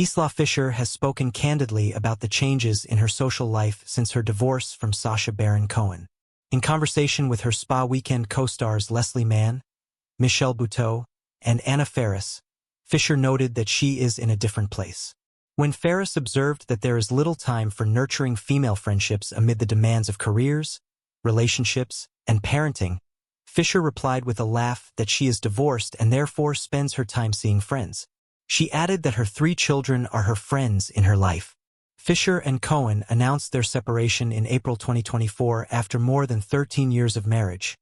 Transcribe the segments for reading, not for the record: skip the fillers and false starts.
Isla Fisher has spoken candidly about the changes in her social life since her divorce from Sacha Baron Cohen. In conversation with her Spa Weekend co-stars Leslie Mann, Michelle Buteau, and Anna Faris, Fisher noted that she is in a different place. When Faris observed that there is little time for nurturing female friendships amid the demands of careers, relationships, and parenting, Fisher replied with a laugh that she is divorced and therefore spends her time seeing friends. She added that her 3 children are her friends in her life. Fisher and Cohen announced their separation in April 2024 after more than 13 years of marriage.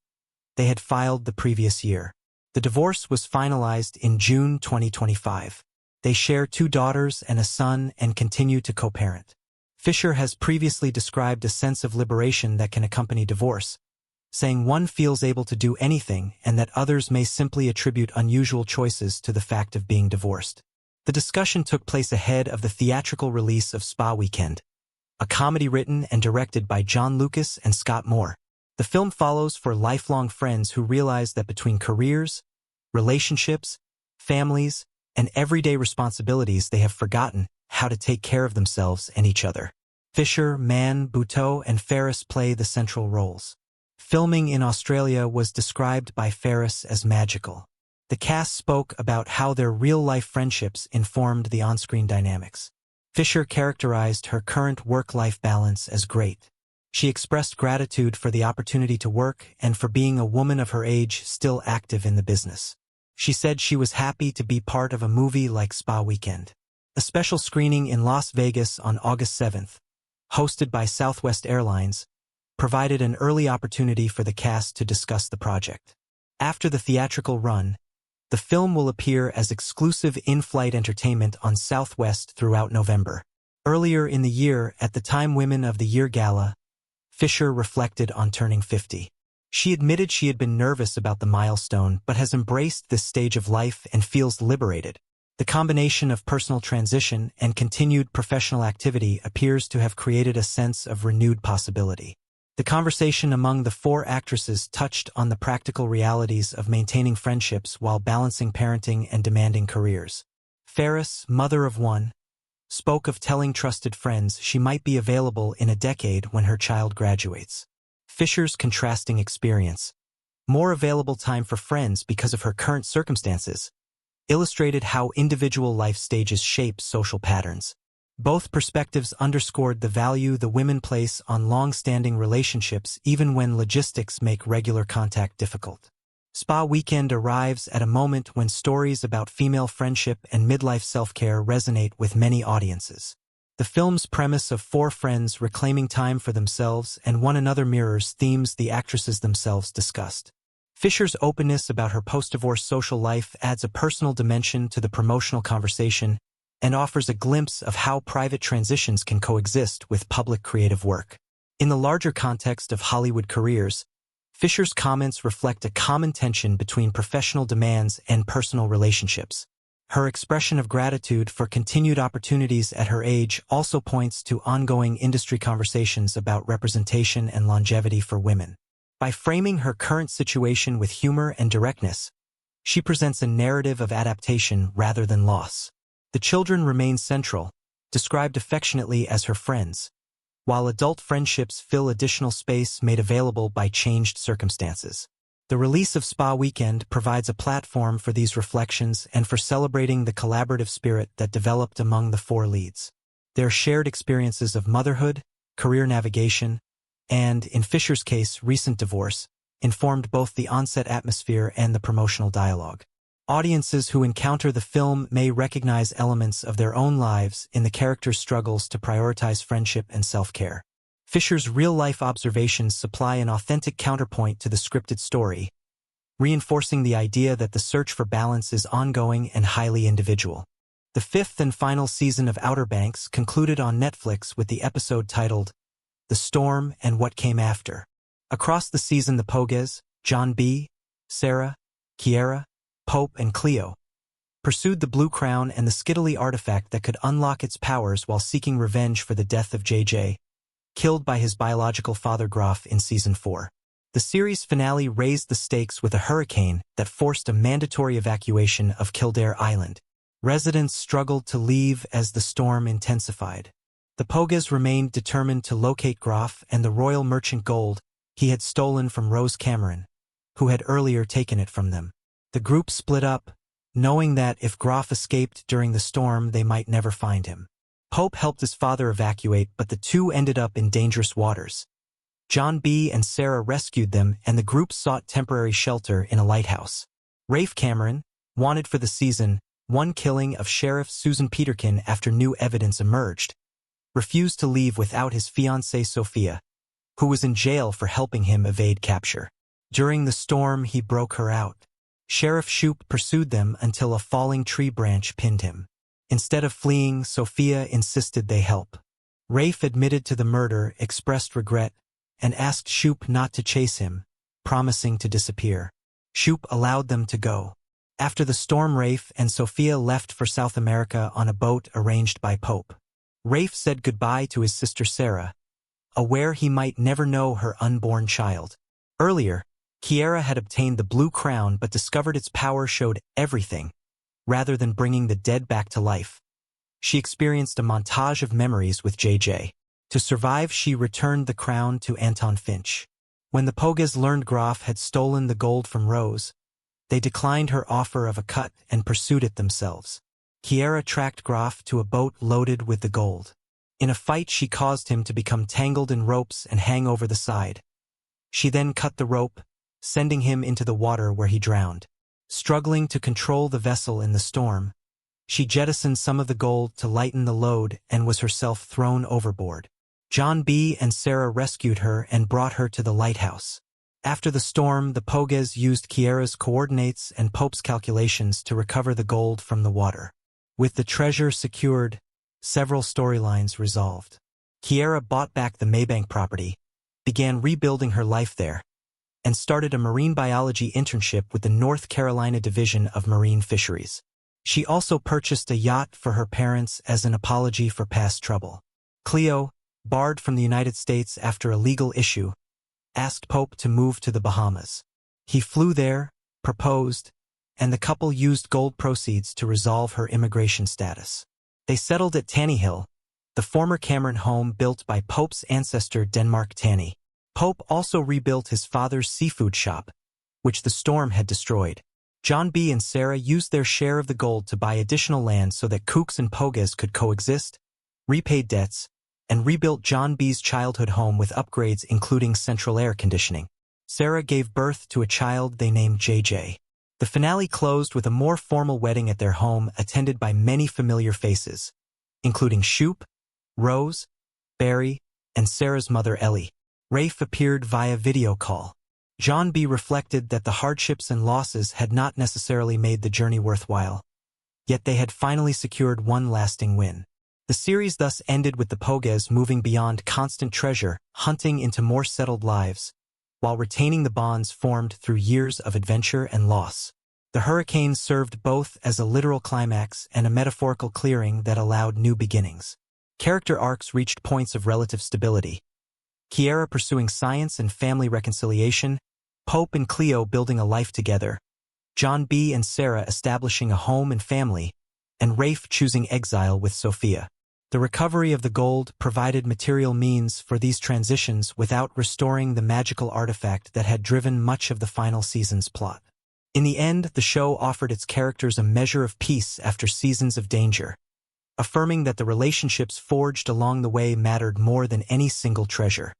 They had filed the previous year. The divorce was finalized in June 2025. They share 2 daughters and a son and continue to co-parent. Fisher has previously described a sense of liberation that can accompany divorce, saying one feels able to do anything and that others may simply attribute unusual choices to the fact of being divorced. The discussion took place ahead of the theatrical release of Spa Weekend, a comedy written and directed by John Lucas and Scott Moore. The film follows 4 lifelong friends who realize that between careers, relationships, families, and everyday responsibilities they have forgotten how to take care of themselves and each other. Fisher, Mann, Buteau, and Faris play the central roles. Filming in Australia was described by Faris as magical. The cast spoke about how their real-life friendships informed the on-screen dynamics. Fisher characterized her current work-life balance as great. She expressed gratitude for the opportunity to work and for being a woman of her age still active in the business. She said she was happy to be part of a movie like Spa Weekend. A special screening in Las Vegas on August 7th, hosted by Southwest Airlines, provided an early opportunity for the cast to discuss the project. After the theatrical run, the film will appear as exclusive in-flight entertainment on Southwest throughout November. Earlier in the year, at the Time Women of the Year Gala, Fisher reflected on turning 50. She admitted she had been nervous about the milestone but has embraced this stage of life and feels liberated. The combination of personal transition and continued professional activity appears to have created a sense of renewed possibility. The conversation among the 4 actresses touched on the practical realities of maintaining friendships while balancing parenting and demanding careers. Faris, mother of 1, spoke of telling trusted friends she might be available in a decade when her child graduates. Fisher's contrasting experience, more available time for friends because of her current circumstances, illustrated how individual life stages shape social patterns. Both perspectives underscored the value the women place on long-standing relationships even when logistics make regular contact difficult. Spa Weekend arrives at a moment when stories about female friendship and midlife self-care resonate with many audiences. The film's premise of 4 friends reclaiming time for themselves and one another mirrors themes the actresses themselves discussed. Fisher's openness about her post-divorce social life adds a personal dimension to the promotional conversation and offers a glimpse of how private transitions can coexist with public creative work. In the larger context of Hollywood careers, Fisher's comments reflect a common tension between professional demands and personal relationships. Her expression of gratitude for continued opportunities at her age also points to ongoing industry conversations about representation and longevity for women. By framing her current situation with humor and directness, she presents a narrative of adaptation rather than loss. The children remain central, described affectionately as her friends, while adult friendships fill additional space made available by changed circumstances. The release of Spa Weekend provides a platform for these reflections and for celebrating the collaborative spirit that developed among the 4 leads. Their shared experiences of motherhood, career navigation, and, in Fisher's case, recent divorce, informed both the on-set atmosphere and the promotional dialogue. Audiences who encounter the film may recognize elements of their own lives in the characters' struggles to prioritize friendship and self-care. Fisher's real-life observations supply an authentic counterpoint to the scripted story, reinforcing the idea that the search for balance is ongoing and highly individual. The 5th and final season of Outer Banks concluded on Netflix with the episode titled The Storm and What Came After. Across the season, the Pogues, John B., Sarah, Kiera, Pope, and Cleo pursued the Blue Crown and the skittly artifact that could unlock its powers while seeking revenge for the death of JJ, killed by his biological father Groff in Season 4. The series finale raised the stakes with a hurricane that forced a mandatory evacuation of Kildare Island. Residents struggled to leave as the storm intensified. The Pogas remained determined to locate Groff and the royal merchant gold he had stolen from Rose Cameron, who had earlier taken it from them. The group split up, knowing that if Groff escaped during the storm they might never find him. Pope helped his father evacuate, but the two ended up in dangerous waters. John B. and Sarah rescued them, and the group sought temporary shelter in a lighthouse. Rafe Cameron, wanted for the season 1 killing of Sheriff Susan Peterkin after new evidence emerged, refused to leave without his fiancée Sophia, who was in jail for helping him evade capture. During the storm he broke her out. Sheriff Shoop pursued them until a falling tree branch pinned him. Instead of fleeing, Sophia insisted they help. Rafe admitted to the murder, expressed regret, and asked Shoop not to chase him, promising to disappear. Shoop allowed them to go. After the storm, Rafe and Sophia left for South America on a boat arranged by Pope. Rafe said goodbye to his sister Sarah, aware he might never know her unborn child. Earlier, Kiera had obtained the blue crown but discovered its power showed everything, rather than bringing the dead back to life. She experienced a montage of memories with JJ. To survive, she returned the crown to Anton Finch. When the Pogas learned Groff had stolen the gold from Rose, they declined her offer of a cut and pursued it themselves. Kiera tracked Groff to a boat loaded with the gold. In a fight, she caused him to become tangled in ropes and hang over the side. She then cut the rope, sending him into the water where he drowned. Struggling to control the vessel in the storm, she jettisoned some of the gold to lighten the load and was herself thrown overboard. John B. and Sarah rescued her and brought her to the lighthouse. After the storm, the Pogas used Kiera's coordinates and Pope's calculations to recover the gold from the water. With the treasure secured, several storylines resolved. Kiera bought back the Maybank property, began rebuilding her life there, and started a marine biology internship with the North Carolina Division of Marine Fisheries. She also purchased a yacht for her parents as an apology for past trouble. Cleo, barred from the United States after a legal issue, asked Pope to move to the Bahamas. He flew there, proposed, and the couple used gold proceeds to resolve her immigration status. They settled at Tanny Hill, the former Cameron home built by Pope's ancestor Denmark Tanny. Pope also rebuilt his father's seafood shop, which the storm had destroyed. John B. and Sarah used their share of the gold to buy additional land so that Kooks and Pogas could coexist, repaid debts, and rebuilt John B.'s childhood home with upgrades including central air conditioning. Sarah gave birth to a child they named JJ. The finale closed with a more formal wedding at their home attended by many familiar faces, including Shoop, Rose, Barry, and Sarah's mother Ellie. Rafe appeared via video call. John B. reflected that the hardships and losses had not necessarily made the journey worthwhile, yet they had finally secured one lasting win. The series thus ended with the Pogas moving beyond constant treasure hunting into more settled lives, while retaining the bonds formed through years of adventure and loss. The hurricane served both as a literal climax and a metaphorical clearing that allowed new beginnings. Character arcs reached points of relative stability. Kiera pursuing science and family reconciliation, Pope and Cleo building a life together, John B. and Sarah establishing a home and family, and Rafe choosing exile with Sophia. The recovery of the gold provided material means for these transitions without restoring the magical artifact that had driven much of the final season's plot. In the end, the show offered its characters a measure of peace after seasons of danger, affirming that the relationships forged along the way mattered more than any single treasure.